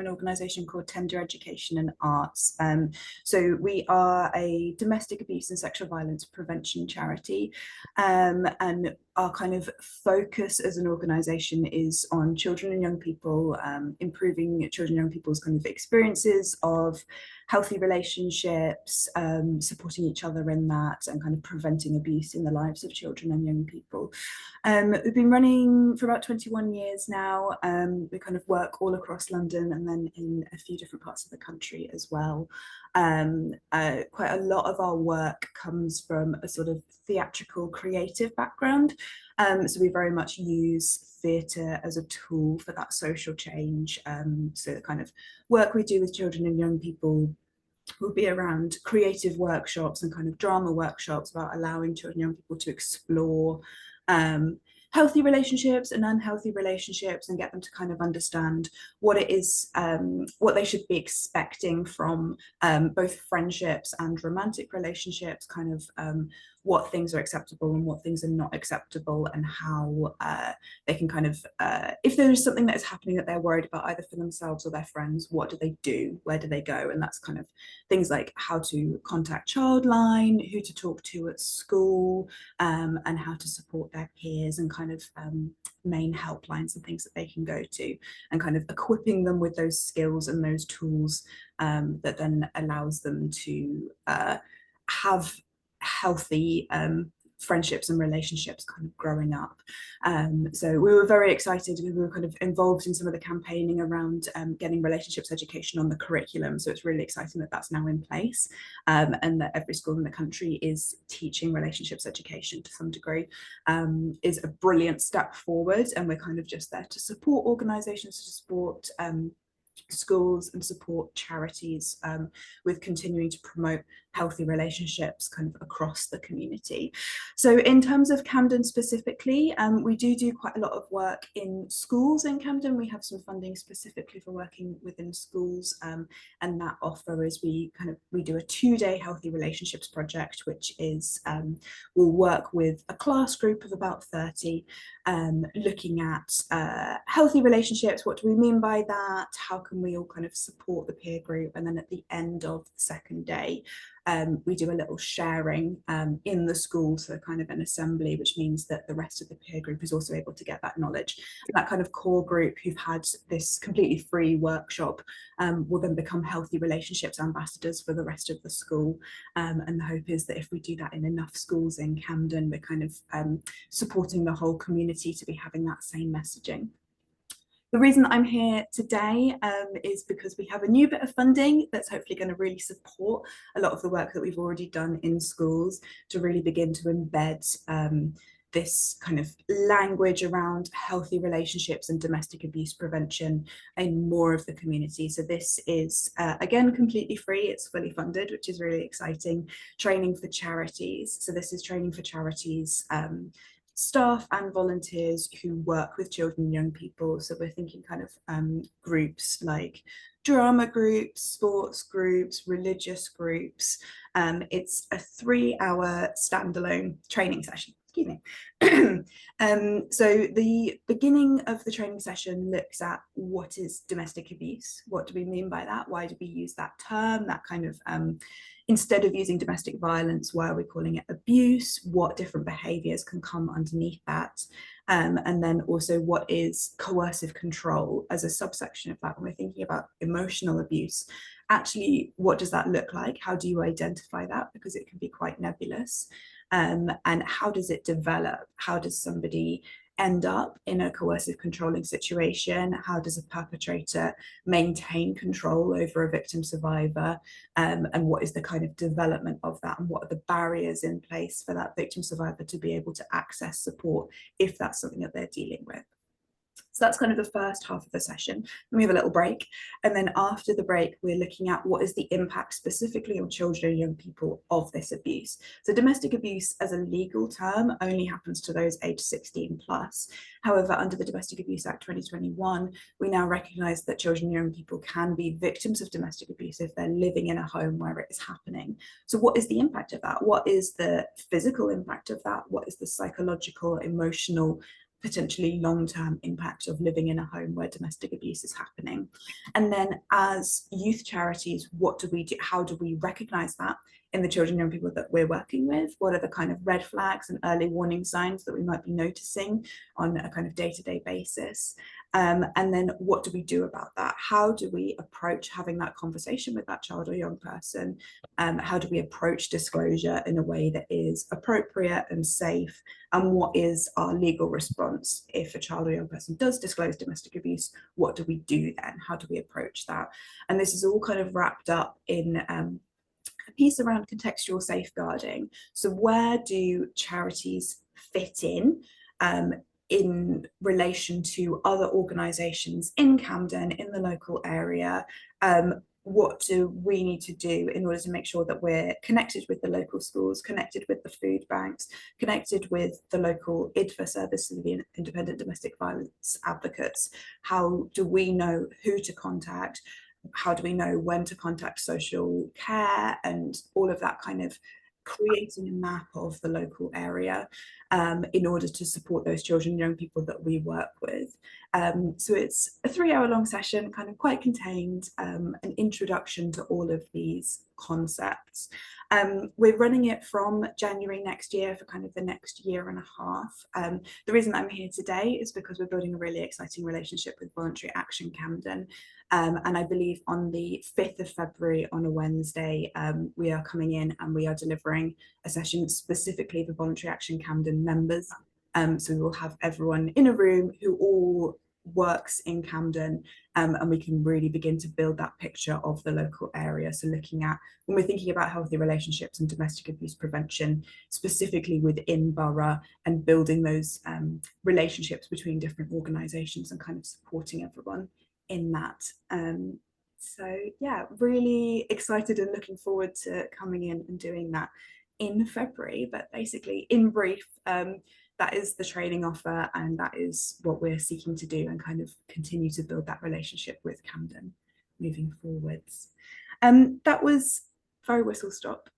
an organisation called Tender Education and Arts. So we are a domestic abuse and sexual violence prevention charity, and our kind of focus as an organisation is on children and young people, improving children and young people's kind of experiences of healthy relationships, supporting each other in that, and kind of preventing abuse in the lives of children and young people. We've been running for about 21 years now. We kind of work all across London and then in a few different parts of the country as well. Quite a lot of our work comes from a sort of theatrical creative background. So we very much use theatre as a tool for that social change. So the kind of work we do with children and young people will be around creative workshops and kind of drama workshops about allowing children and young people to explore healthy relationships and unhealthy relationships, and get them to kind of understand what it is, what they should be expecting from both friendships and romantic relationships, kind of what things are acceptable and what things are not acceptable, and how they can kind of, if there's something that is happening that they're worried about either for themselves or their friends, what do they do? Where do they go? And that's kind of things like how to contact Childline, who to talk to at school, and how to support their peers, and kind of main helplines and things that they can go to, and kind of equipping them with those skills and those tools that then allows them to have healthy friendships and relationships kind of growing up. So we were very excited. We were kind of involved in some of the campaigning around getting relationships education on the curriculum. So it's really exciting that that's now in place, and that every school in the country is teaching relationships education to some degree, is a brilliant step forward. And we're kind of just there to support organisations, to support schools and support charities with continuing to promote healthy relationships kind of across the community. So in terms of Camden specifically, we do quite a lot of work in schools in Camden. We have some funding specifically for working within schools, and that offer is we do a 2-day healthy relationships project, which is we'll work with a class group of about 30, looking at healthy relationships. What do we mean by that? How can we all kind of support the peer group? And then at the end of the second day, we do a little sharing in the school, so kind of an assembly, which means that the rest of the peer group is also able to get that knowledge. That kind of core group who've had this completely free workshop will then become healthy relationships ambassadors for the rest of the school. And the hope is that if we do that in enough schools in Camden, we're kind of supporting the whole community to be having that same messaging. The reason that I'm here today is because we have a new bit of funding that's hopefully going to really support a lot of the work that we've already done in schools, to really begin to embed this kind of language around healthy relationships and domestic abuse prevention in more of the community. So this is, again, completely free. It's fully funded, which is really exciting. Training for charities. So this is training for charities, staff and volunteers who work with children and young people. So we're thinking kind of groups like drama groups, sports groups, religious groups. It's a 3-hour standalone training session. Excuse me. So the beginning of the training session looks at what is domestic abuse. What do we mean by that? Why do we use that term? That kind of instead of using domestic violence, why are we calling it abuse? What different behaviours can come underneath that? And then also, what is coercive control as a subsection of that? When we're thinking about emotional abuse, actually, what does that look like? How do you identify that? Because it can be quite nebulous. And how does it develop? How does somebody end up in a coercive controlling situation? How does a perpetrator maintain control over a victim survivor? And what is the kind of development of that? And what are the barriers in place for that victim survivor to be able to access support if that's something that they're dealing with? So that's kind of the first half of the session. Then we have a little break. And then after the break, we're looking at what is the impact specifically on children and young people of this abuse. So domestic abuse as a legal term only happens to those aged 16 plus. However, under the Domestic Abuse Act 2021, we now recognise that children and young people can be victims of domestic abuse if they're living in a home where it is happening. So what is the impact of that? What is the physical impact of that? What is the psychological, emotional, potentially long-term impact of living in a home where domestic abuse is happening. And then as youth charities, what do we do? How do we recognize that in the children and young people that we're working with? What are the kind of red flags and early warning signs that we might be noticing on a kind of day-to-day basis? And then what do we do about that? How do we approach having that conversation with that child or young person? How do we approach disclosure in a way that is appropriate and safe? And what is our legal response if a child or young person does disclose domestic abuse? What do we do then? How do we approach that? And this is all kind of wrapped up in a piece around contextual safeguarding. So where do charities fit in relation to other organisations in Camden, in the local area? What do we need to do in order to make sure that we're connected with the local schools, connected with the food banks, connected with the local IDFA service, the Independent Domestic Violence Advocates? How do we know who to contact? How do we know when to contact social care, and all of that kind of creating a map of the local area in order to support those children and young people that we work with. So it's a 3-hour long session, kind of quite contained, an introduction to all of these concepts. We're running it from January next year for kind of the next year and a half. The reason I'm here today is because we're building a really exciting relationship with Voluntary Action Camden. And I believe on the 5th of February on a Wednesday, we are coming in and we are delivering a session specifically for Voluntary Action Camden members. So we will have everyone in a room who all works in Camden, and we can really begin to build that picture of the local area. So looking at, when we're thinking about healthy relationships and domestic abuse prevention, specifically within borough, and building those relationships between different organisations and kind of supporting everyone in that. So yeah, really excited and looking forward to coming in and doing that in February. But basically, in brief, that is the training offer, and that is what we're seeking to do, and kind of continue to build that relationship with Camden moving forwards. That was very whistle stop.